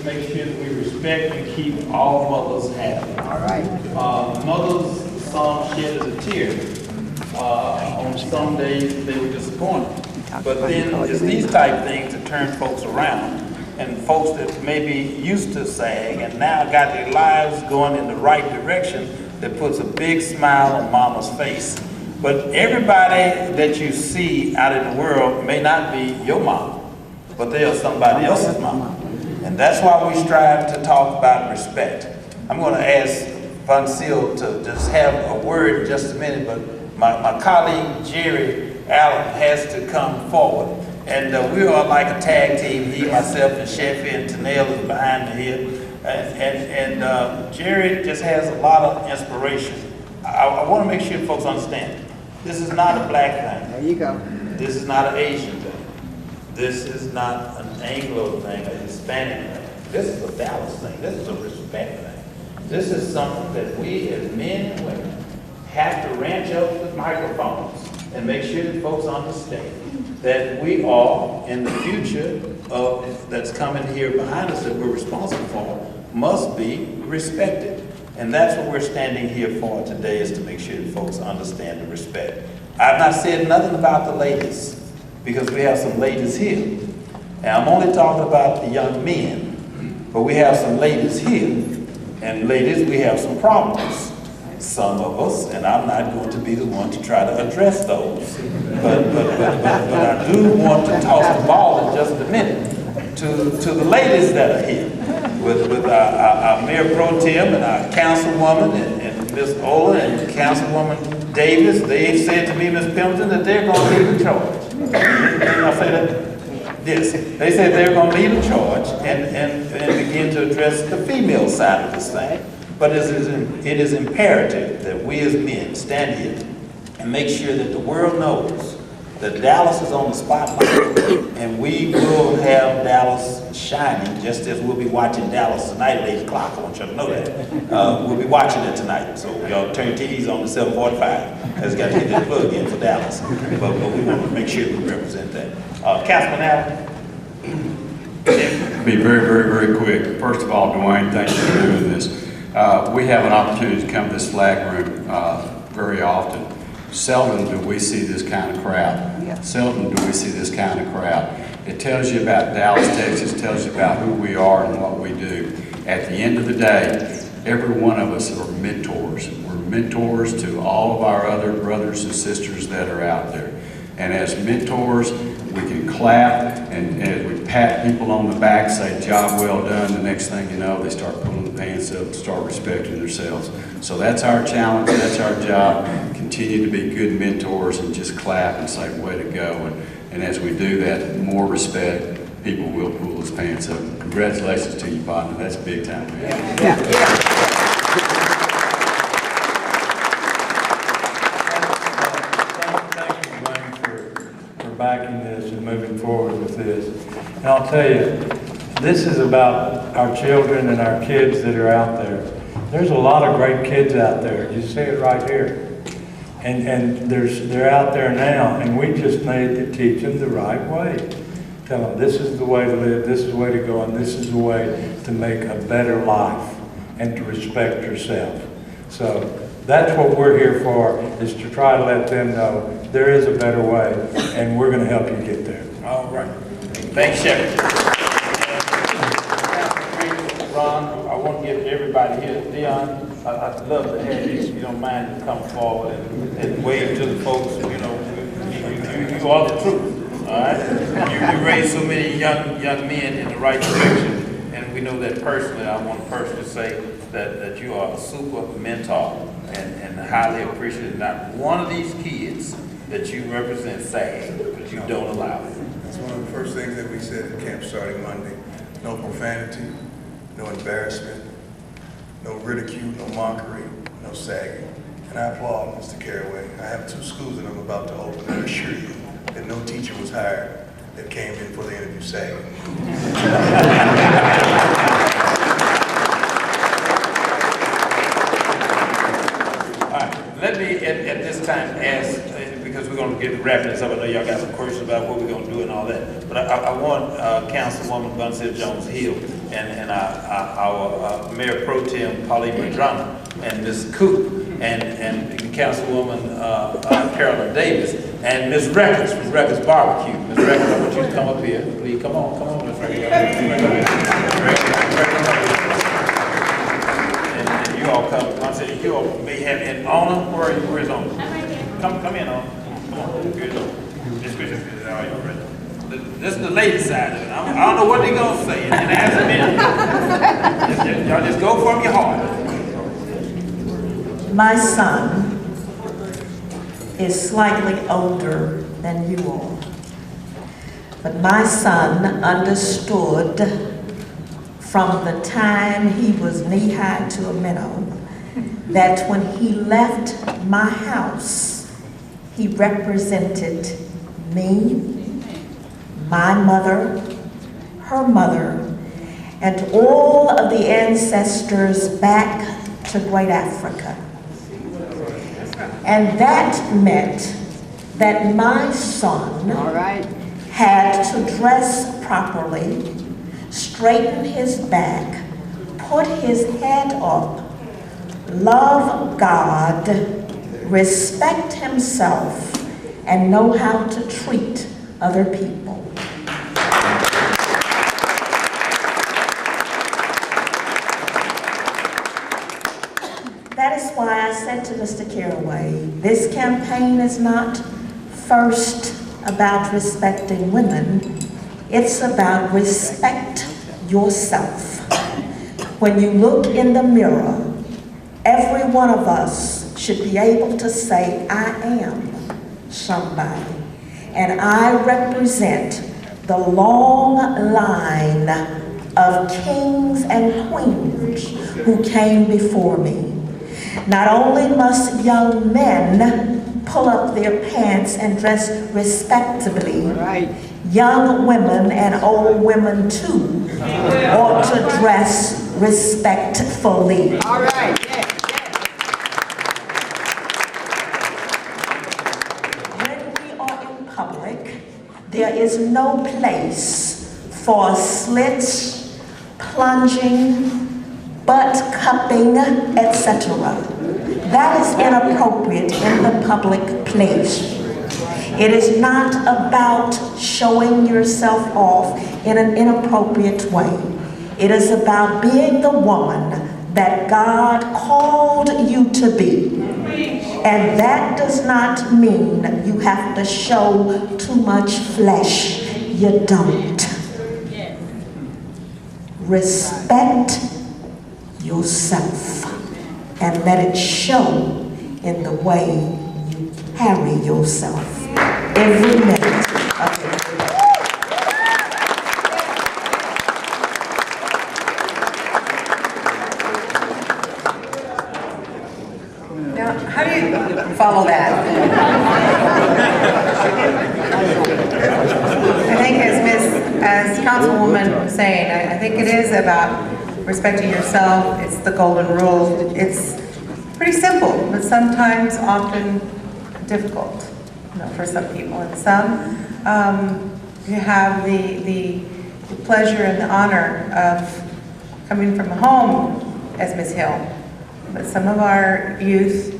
make sure that we respect and keep all mothers happy. All right. Mothers, some shed as a tear. On some days they were disappointed. But then it's these type things that turn folks around. And folks that maybe used to sag and now got their lives going in the right direction, that puts a big smile on mama's face. But everybody that you see out in the world may not be your mama, but they are somebody else's mama. And that's why we strive to talk about respect. I'm going to ask Von Seal to just have a word in just a minute, but my colleague Jerry Allen has to come forward. And we are like a tag team, he, myself, and Sheffie, and Tanel is behind me here. And Jerry just has a lot of inspiration. I want to make sure folks understand, this is not a black thing. There you go. This is not an Asian thing. This is not an Anglo thing, a Hispanic thing. This is a Dallas thing. This is a respect thing. This is something that we as men and women have to ranch up with microphones and make sure that folks understand that we are, in the future that's coming here behind us that we're responsible for, must be respected. And that's what we're standing here for today, is to make sure that folks understand the respect. I've not said nothing about the ladies, because we have some ladies here. And I'm only talking about the young men, but we have some ladies here. And ladies, we have some problems. Some of us, and I'm not going to be the one to try to address those. But I do want to toss the ball in just a minute to the ladies that are here, with our Mayor Pro Tem and our Councilwoman and Ms. Ola and Councilwoman Davis. They've said to me, Ms. Pimpton, that they're going to lead the charge. Didn't I say that? Yes. They said they're going to lead the charge and begin to address the female side of this thing. But it is imperative that we as men stand here and make sure that the world knows that Dallas is on the spotlight, and we will have Dallas shining, just as we'll be watching Dallas tonight at 8 o'clock. I want you to know that. We'll be watching it tonight, so y'all turn TVs on at 7:45. That's got to get that plug in for Dallas. But we want to make sure we represent that. Councilman Allen? Be very, very, very quick. First of all, Dwayne, thank you for doing this. We have an opportunity to come to this flag room very often. Seldom do we see this kind of crowd. Yeah. Seldom do we see this kind of crowd. It tells you about Dallas, Texas, tells you about who we are and what we do. At the end of the day, every one of us are mentors. We're mentors to all of our other brothers and sisters that are out there. And as mentors, we can clap and as we pat people on the back, say, job well done. The next thing you know, they start pulling the pants up and start respecting themselves. So that's our challenge, that's our job. Continue to be good mentors and just clap and say, way to go. And as we do that, more respect, people will pull those pants up. Congratulations to you, partner. That's big time, man. Yeah. Backing this and moving forward with this. And I'll tell you, this is about our children and our kids that are out there. There's a lot of great kids out there. You see it right here. And they're out there now, and we just need to teach them the right way. Tell them this is the way to live, this is the way to go, and this is the way to make a better life and to respect yourself. So that's what we're here for, is to try to let them know there is a better way, and we're going to help you get there. All right. Thanks, Sheffie. Ron, I want to give everybody here, Dion, I'd love to have you, if you don't mind, to come forward and wave to the folks. You know, you are the truth, all right? You raised so many young men in the right direction, and we know that personally. I want to personally say that you are a super mentor and highly appreciated. Not one of these kids that you represent SAG, but you don't allow it. That's one of the first things that we said at camp starting Monday. No profanity, no embarrassment, no ridicule, no mockery, no sagging. And I applaud Mr. Carraway. I have 2 schools that I'm about to open, and I assure you that no teacher was hired that came in for the interview sagging. All right, let me at this time ask, because we're going to get wrapping this up. I know y'all got some questions about what we're going to do and all that. But I want Councilwoman Bunsell Jones Hill and our Mayor Pro Tem Pauline Madrona, and Ms. Koop, and Councilwoman Carolyn Davis, and Ms. Records from Records Barbecue. Ms. Records, I want you to come up here. Please, come on, Ms. Records. And you all come. I said you all may have in honor. Where's honor? I'm right here. Come in, honor. Come on. Good. All right. This is the lady side of it. I don't know what they're gonna say. And ask them. Y'all just go from your heart. My son is slightly older than you all, but my son understood from the time he was knee-high to a minnow that when he left my house, he represented me, my mother, her mother, and all of the ancestors back to Great Africa. And that meant that my son had to dress properly, straighten his back, put his head up, love God, respect himself, and know how to treat other people. That is why I said to Mr. Caraway, this campaign is not first about respecting women, it's about respect yourself. When you look in the mirror, every one of us should be able to say, I am somebody, and I represent the long line of kings and queens who came before me. Not only must young men pull up their pants and dress respectably, young women and old women too ought to dress respectfully. All right. When we are in public, there is no place for slits, plunging, butt cupping, etc. That is inappropriate in the public place. It is not about showing yourself off in an inappropriate way. It is about being the woman that God called you to be. And that does not mean you have to show too much flesh. You don't. Respect yourself and let it show in the way you carry yourself every minute of the day. Now, how do you follow that? I think as Councilwoman was saying, I think it is about respecting yourself. It's the golden rule. It's pretty simple, but sometimes often difficult, for some people. And some, you have the pleasure and the honor of coming from a home as Ms. Hill. But some of our youth,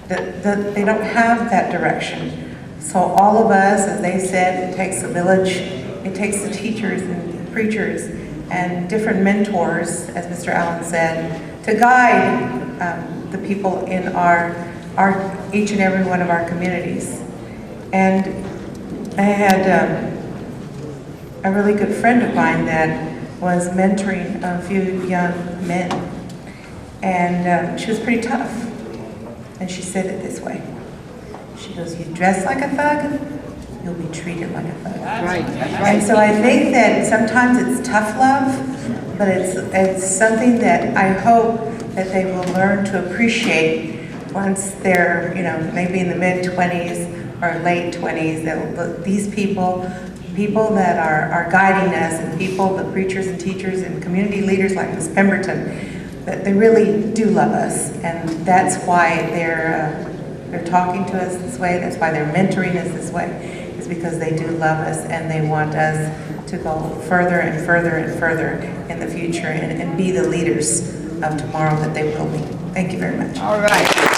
they don't have that direction. So all of us, as they said, it takes a village. It takes the teachers and preachers and different mentors, as Mr. Allen said, to guide the people in our each and every one of our communities. And I had a really good friend of mine that was mentoring a few young men, and she was pretty tough. And she said it this way. She goes, "You dress like a thug, you'll be treated like a thug." Right. And so I think that sometimes it's tough love, but it's something that I hope that they will learn to appreciate once they're, maybe in the mid-20s or late 20s. That look, these people that are guiding us, and people, the preachers and teachers and community leaders like Ms. Pemberton, that they really do love us, and that's why they're they're talking to us this way, that's why they're mentoring us this way, is because they do love us and they want us to go further and further and further in the future and be the leaders of tomorrow that they will be. Thank you very much. All right.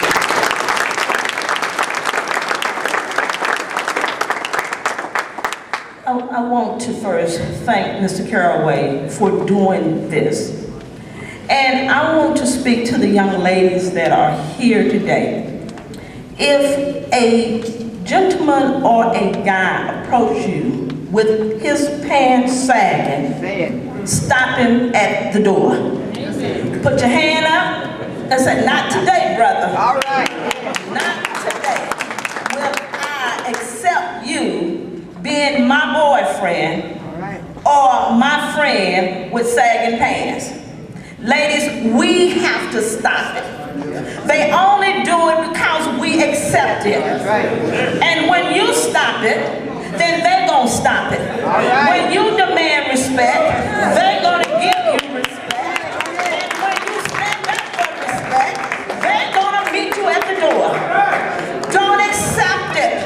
I want to first thank Mr. Caraway for doing this. And I want to speak to the young ladies that are here today. If a gentleman or a guy approach you with his pants sagging, stop him at the door. Put your hand up and say, not today, brother. All right. Not today. Will I accept you being my boyfriend or my friend with sagging pants? Ladies, we have to stop it. They only do it because we accept it. And when you stop it, then they're gonna stop it. When you demand respect, they're gonna give you respect. And when you stand up for respect, they're gonna meet you at the door. Don't accept it.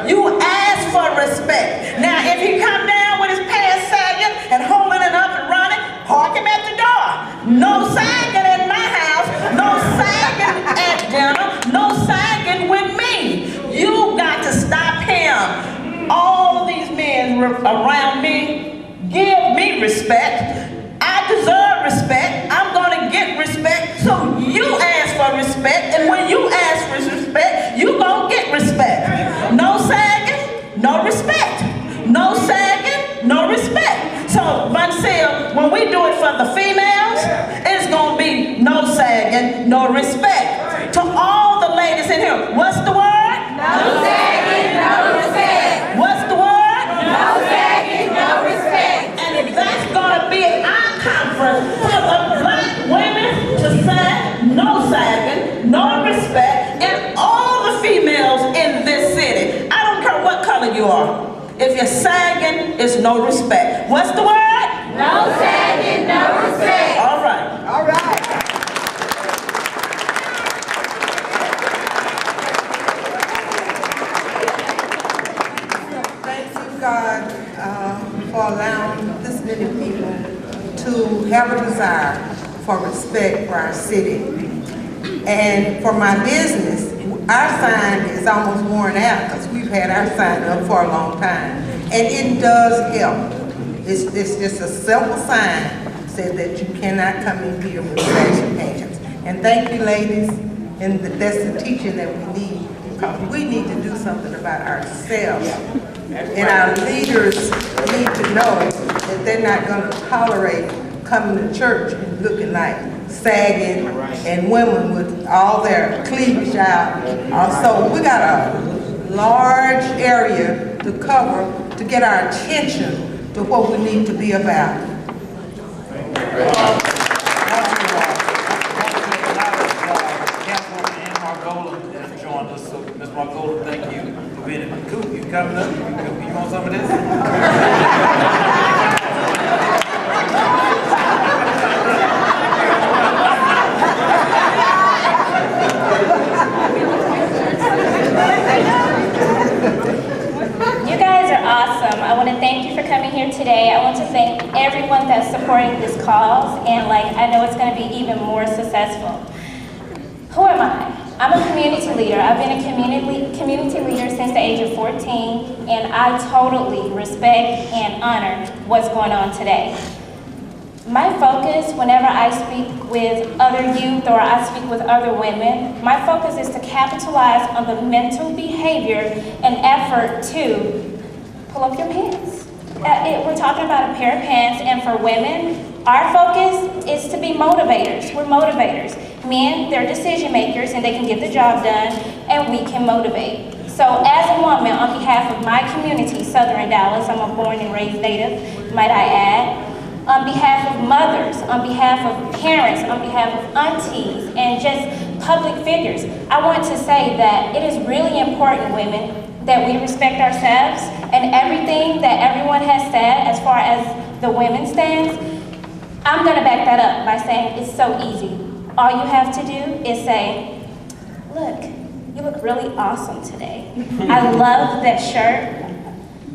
You ask for respect. Now, if he come down with his pants sagging and holding it up and running, park him at the door. No sagging in my house, no sagging at dinner, no sagging with me. You got to stop him. All of these men around me give me respect. I deserve respect. I'm gonna get respect. So you ask for respect, and when you ask for respect, you gonna get respect. No sagging, no respect. No sagging, no respect. So, Vancille, when we do it for the females, it's gonna be no sagging, no respect. To all the ladies in here, what's the word? No sagging, no respect. What's the word? No sagging, no respect. And that's gonna be our conference for the black women to say no sagging, no respect, and all the females in this city. I don't care what color you are. If you're sagging, it's no respect. What's the word? No sagging, no respect. All right. All right. Thank you, God, for allowing this many people to have a desire for respect for our city. And for my business, our sign is almost worn out because we've had our sign up for a long time. And it does help. It's just a simple sign said that you cannot come in here with sagging pants. And thank you, ladies. And that's the teaching that we need, because we need to do something about ourselves. And our leaders need to know that they're not going to tolerate coming to church and looking like sagging and women with all their cleavage out. So we got a large area to cover to get our attention to what we need to be about. Councilwoman Margolin has joined us, so Ms. Margolin, thank you for being in the Koop. You coming up? You want some of this? You guys are awesome. I want to thank you for coming here today. I want to thank everyone that's supporting this cause, and I know it's going to be even more successful. Who am I? I'm a community leader. I've been a community leader since the age of 14, and I totally respect and honor what's going on today. My focus, whenever I speak with other youth or I speak with other women, my focus is to capitalize on the mental behavior and effort to pull up your pants. We're talking about a pair of pants, and for women, our focus is to be motivators. We're motivators. Men, they're decision makers and they can get the job done, and we can motivate. So as a woman, on behalf of my community, Southern Dallas, I'm a born and raised native, might I add, on behalf of mothers, on behalf of parents, on behalf of aunties, and just public figures, I want to say that it is really important, women, that we respect ourselves, and everything that everyone has said as far as the women stands, I'm gonna back that up by saying it's so easy. All you have to do is say, look, you look really awesome today. I love that shirt.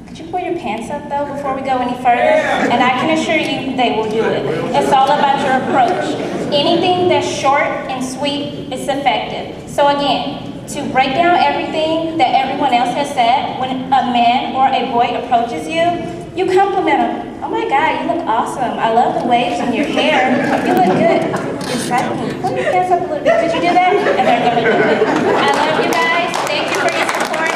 Could you pull your pants up though before we go any further? And I can assure you they will do it. It's all about your approach. Anything that's short and sweet is effective. So again, to break down everything that everyone else has said, when a man or a boy approaches you, you compliment him. Oh my God, you look awesome. I love the waves in your hair. You look good. Exactly. Pull your pants up a little bit. Could you do that? And they're gonna do it. I love you guys. Thank you for your support.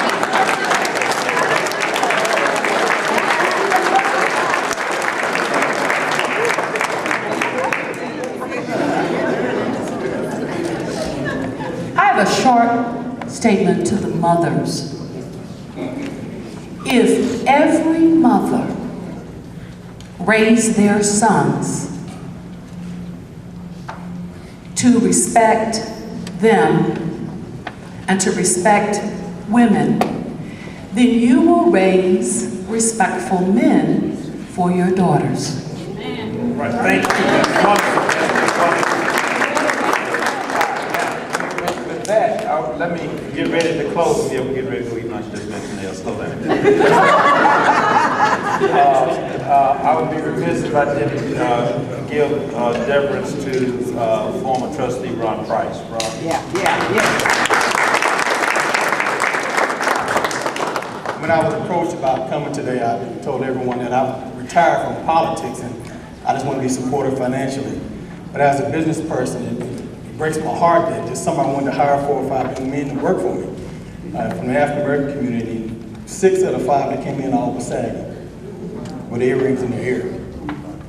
I have a short statement to the mothers. If every mother raised their sons to respect them and to respect women, then you will raise respectful men for your daughters. Right, thank you. That's wonderful. With that, let me get ready to close. Yeah, we'll get ready to go eat lunch. Just mention else. Slow down. I would be remiss if I didn't give deference to former trustee Ron Price. Ron. Yeah. When I was approached about coming today, I told everyone that I'm retired from politics and I just want to be supported financially. But as a business person, it breaks my heart that just somebody wanted to hire 4 or 5 young men to work for me. From the African American community, 6 out of 5 that came in all were sagging with earrings in their ear.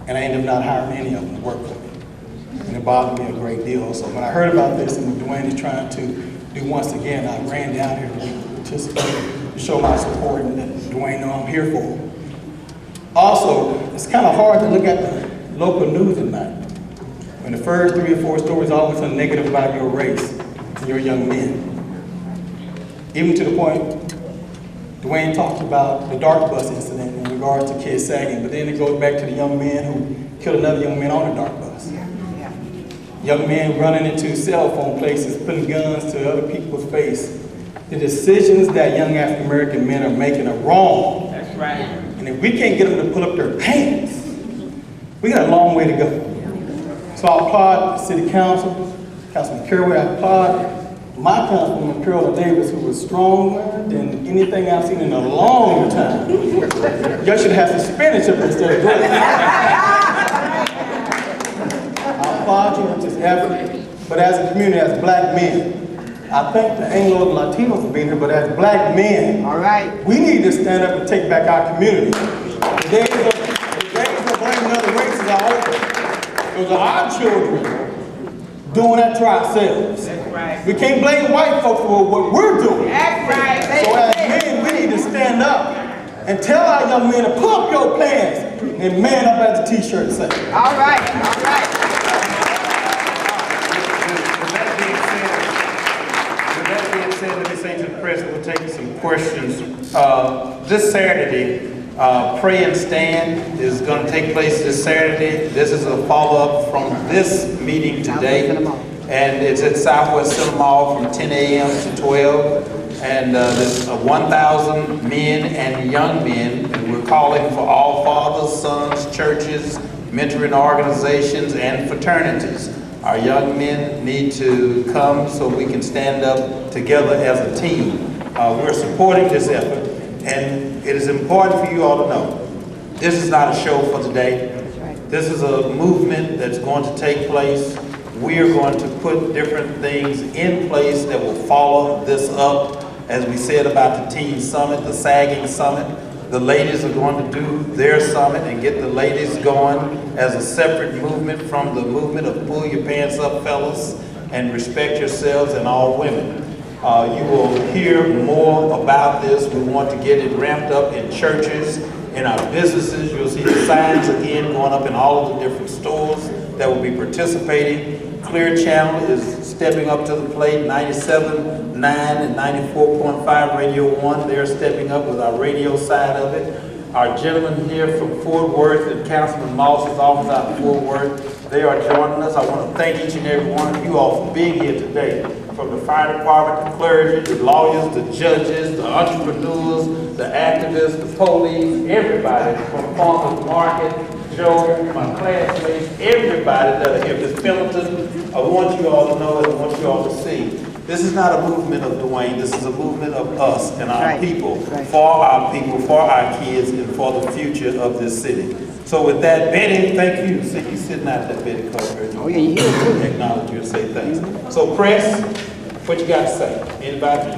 And I ended up not hiring any of them to work for me. And it bothered me a great deal. So when I heard about this and what Dwayne is trying to do once again, I ran down here to participate, to show my support and let Dwayne know I'm here for him. Also, it's kind of hard to look at the local news at night when the first 3 or 4 stories are always negative about your race and your young men. Even to the point, Dwayne talked about the dark bus incident in regards to kids sagging, but then it goes back to the young man who killed another young man on the dark bus. Young men running into cell phone places, putting guns to other people's face. The decisions that young African American men are making are wrong. That's right. And if we can't get them to pull up their pants, we got a long way to go. So I applaud the city council, Councilman Caraway. I applaud my councilwoman, Carolyn Davis, who was stronger than anything I've seen in a long time. Y'all should have suspended her instead of this. I applaud you on this effort, but as a community, as black men, I thank the Anglo and Latinos for being here, but as black men, All right. we need to stand up and take back our community. The days of blaming other races are over. Those are our children doing that to ourselves. That's right. We can't blame white folks for what we're doing. That's right. So as men, we need to stand up and tell our young men to pull up your pants and man up as the t-shirt says. All right. All right. With that being said, let me say to the press, we'll take some questions. This Saturday, Pray and Stand is going to take place this Saturday. This is a follow-up from this meeting today. And it's at Southwest Cinema Mall from 10 a.m. to 12. And there's 1,000 men and young men. And we're calling for all fathers, sons, churches, mentoring organizations, and fraternities. Our young men need to come so we can stand up together as a team. We're supporting this effort, and it is important for you all to know, this is not a show for today. This is a movement that's going to take place. We are going to put different things in place that will follow this up. As we said about the Teen Summit, the Sagging Summit, the ladies are going to do their summit and get the ladies going as a separate movement from the movement of pull your pants up, fellas, and respect yourselves and all women. You will hear more about this. We want to get it ramped up in churches, in our businesses. You'll see the signs again going up in all of the different stores that will be participating. Clear Channel is stepping up to the plate, 97.9 and 94.5 Radio 1. They're stepping up with our radio side of it. Our gentlemen here from Fort Worth and Councilman Moss's office out in Fort Worth, they are joining us. I want to thank each and every one of you all for being here today, for from the fire department, the clergy, the lawyers, the judges, the entrepreneurs, the activists, the police, everybody from farmers market, Joe, my classmates, everybody that are here, Ms. Pendleton, I want you all to know and I want you all to see. This is not a movement of Dwayne, this is a movement of us and our people, for our kids, and for the future of this city. So with that, Betty, thank you. See, you sitting out there, Betty Cover. Oh, yeah, you here too. Acknowledge you and say thanks. So press, what you got to say? Anybody?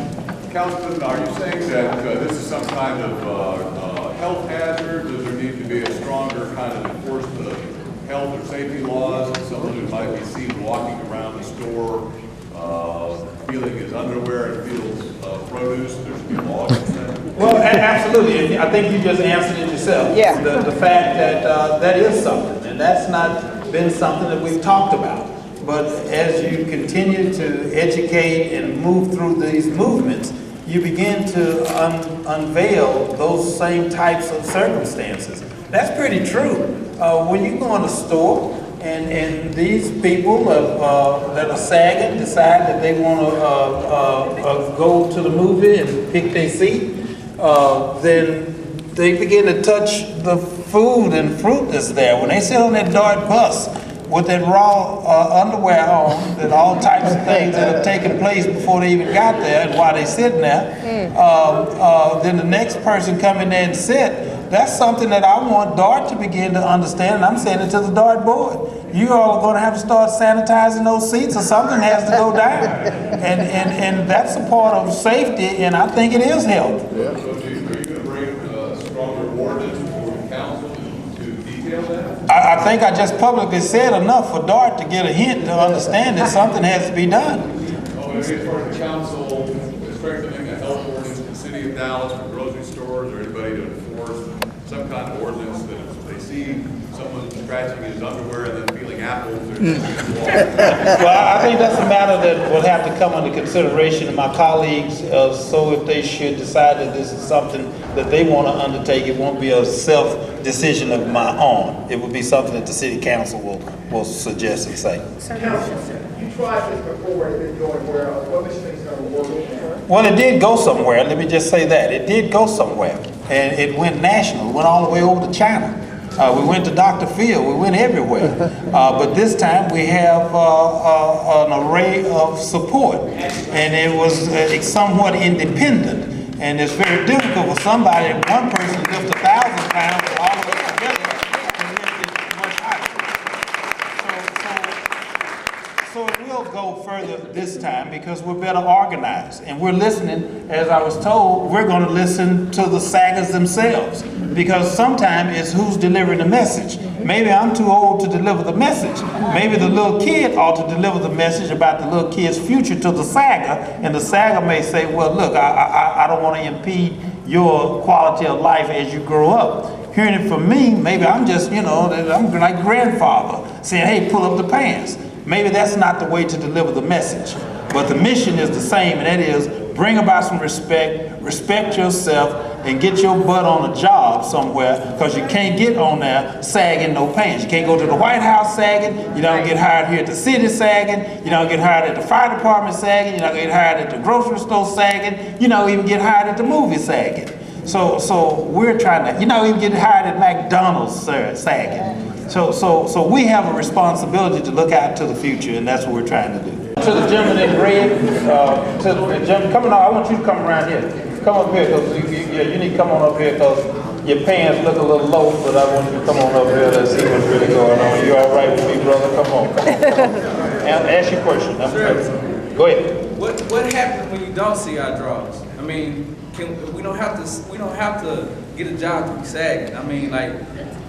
Councilman, are you saying that this is some kind of health hazard? Does there need to be a stronger kind of enforcement of health or safety laws? Someone who might be seen walking around the store feeling his underwear and feels produce, there should be a law against that? Well, absolutely. I think you just answered it yourself. Yeah. The fact that that is something, and that's not been something that we've talked about. But as you continue to educate and move through these movements, you begin to unveil those same types of circumstances. That's pretty true. When you go in a store and these people that are sagging decide that they want to go to the movie and pick their seat, then they begin to touch the food and fruit that's there. When they sit on that dark bus with that raw underwear on and all types of things that have taken place before they even got there and while they sitting there, then the next person come in there and sit. That's something that I want DART to begin to understand, and I'm saying it to the DART board. You all are going to have to start sanitizing those seats, or something has to go down. And that's a part of safety, and I think it is health. Yeah. So are you going to bring a stronger ordinance before the council to detail that? I think I just publicly said enough for DART to get a hint to understand that something has to be done. Oh, as far as the council strengthening a health ordinance in the city of Dallas for grocery stores or anybody to enforce some kind of ordinance that if they see someone scratching his underwear and then peeling apples, Well, I think that's a matter that will have to come under consideration of my colleagues. So if they should decide that this is something that they want to undertake, it won't be a self-decision of my own. It will be something that the city council will suggest and say. You tried this before, it didn't go anywhere else. What makes you think it's going to work? Well, it did go somewhere. Let me just say that. It did go somewhere. And it went national. It went all the way over to China. We went to Dr. Phil. We went everywhere. But this time we have an array of support. And it was somewhat independent. And it's very difficult for somebody, one person to lift 1,000 pounds all the way together and lift it much higher. So it will go further this time because we're better organized. And we're listening, as I was told, we're going to listen to the saggers themselves. Because sometimes it's who's delivering the message. Maybe I'm too old to deliver the message. Maybe the little kid ought to deliver the message about the little kid's future to the sagger. And the sagger may say, well, look, I don't want to impede your quality of life as you grow up. Hearing it from me, maybe I'm just, I'm like grandfather saying, hey, pull up the pants. Maybe that's not the way to deliver the message. But the mission is the same, and that is bring about some respect, respect yourself, and get your butt on a job somewhere, because you can't get on there sagging no pants. You can't go to the White House sagging, you don't get hired here at the city sagging, you don't get hired at the fire department sagging, you don't get hired at the grocery store sagging, you don't even get hired at the movie sagging. So we're trying to, even get hired at McDonald's sagging. So we have a responsibility to look out to the future, and that's what we're trying to do. To the gentleman in red, to the gentleman, come on, I want you to come around here. Come up here, because you need to come on up here, because your pants look a little low, but I want you to come on up here and see what's really going on. You all right with me, brother? Come on. And ask your question. Go ahead. What happens when you don't see our draws? I mean, we don't have to get a job to be sagging. I mean, like,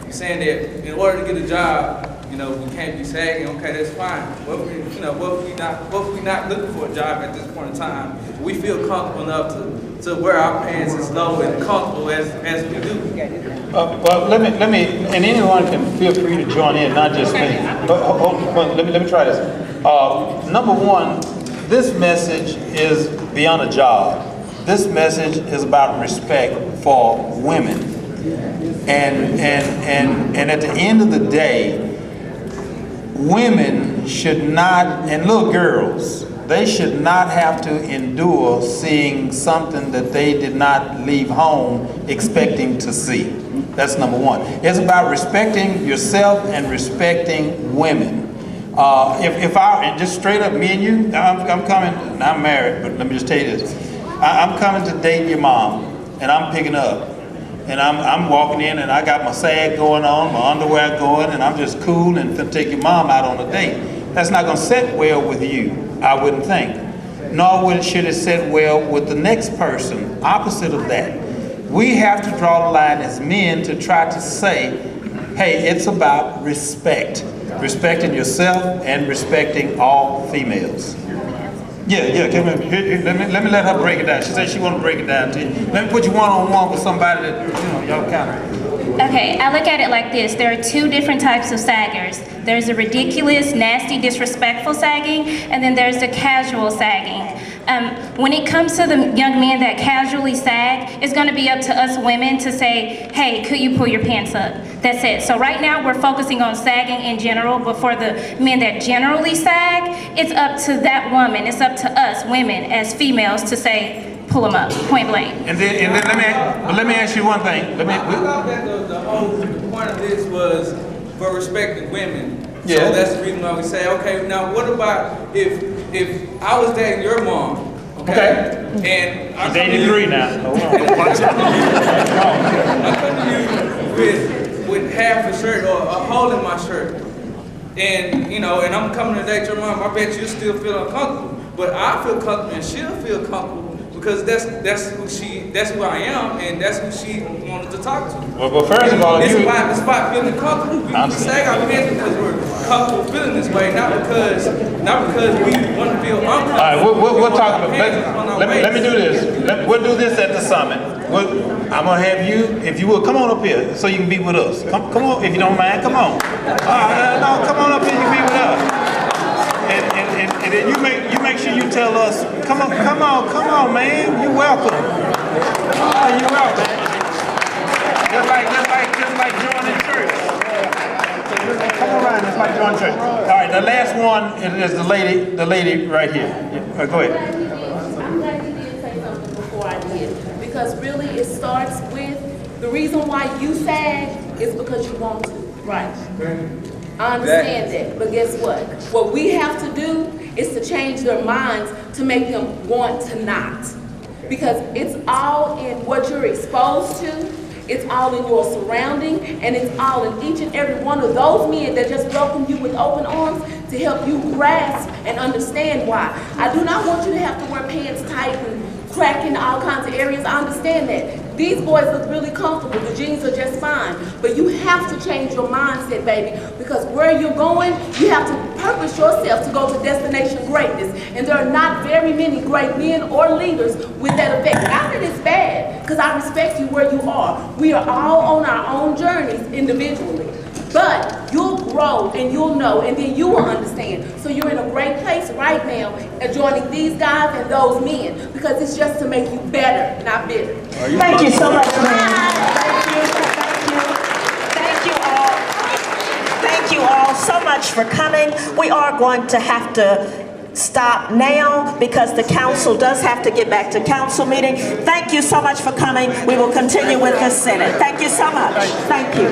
you're saying that in order to get a job, we can't be sagging. Okay, that's fine. What if we not looking for a job at this point in time? We feel comfortable enough to wear our pants as low and comfortable as we do. Well, let me, and anyone can feel free to join in, not just me. But let me try this. Number one, this message is beyond a job. This message is about respect for women. And at the end of the day, women should not, and little girls, they should not have to endure seeing something that they did not leave home expecting to see. That's number one. It's about respecting yourself and respecting women. If I, just straight up, me and you, I'm coming, I'm married, but let me just tell you this. I'm coming to date your mom, and I'm picking up. And I'm walking in, and I got my sag going on, my underwear going, and I'm just cool and finna take your mom out on a date. That's not gonna sit well with you, I wouldn't think. Nor should it sit well with the next person, opposite of that. We have to draw the line as men to try to say, hey, it's about respect. Respecting yourself and respecting all females. Yeah, come here. Let me let her break it down. She said she want to break it down to you. Let me put you one-on-one with somebody that, y'all kind of. Okay, I look at it like this. There are two different types of saggers. There's a ridiculous, nasty, disrespectful sagging, and then there's the casual sagging. When it comes to the young men that casually sag, it's gonna be up to us women to say, hey, could you pull your pants up? That's it. So right now we're focusing on sagging in general, but for the men that generally sag, it's up to that woman, it's up to us women as females to say, pull them up, point blank. And then let me ask you one thing. I thought that the whole point of this was for respecting women. Yeah. So that's the reason why we say, okay, now what about if I was dating your mom, okay? And I'm dating three now. I come to you with half a shirt or a hole in my shirt. And and I'm coming to date your mom, I bet you still feel uncomfortable. But I feel comfortable and she'll feel comfortable. Because that's who I am, and that's who she wanted to talk to. Well, first of all, it's about feeling comfortable. We sag our pants because we're comfortable feeling this way, not because we want to feel uncomfortable. All right, we'll talk about. Let me do this. We'll do this at the summit. I'm gonna have you, if you will, come on up here so you can be with us. Come on, if you don't mind, come on. No, come on up here, you can be with us. And then you make sure you tell us, come on, man, you're welcome. You're welcome. Just like joining church. Come around, it's like joining church. All right, the last one is the lady right here. Yeah, go ahead. I'm glad you did say something before I did, because really it starts with the reason why you sag is because you want to, right? I understand that, but guess what? What we have to do is to change their minds to make them want to not. Because it's all in what you're exposed to, it's all in your surrounding, and it's all in each and every one of those men that just welcome you with open arms to help you grasp and understand why. I do not want you to have to wear pants tight and crack in all kinds of areas. I understand that. These boys look really comfortable. The jeans are just fine. But you have to change your mindset, baby, because where you're going, you have to purpose yourself to go to destination greatness. And there are not very many great men or leaders with that effect. Not that it's bad, because I respect you where you are. We are all on our own journeys individually. But you'll grow and you'll know, and then you will understand. So you're in a great place right now, joining these guys and those men, because it's just to make you better, not bitter. Thank you so much, man. Thank you all so much for coming. We are going to have to stop now because the council does have to get back to council meeting. Thank you so much for coming. We will continue with the Senate. Thank you so much. Thank you.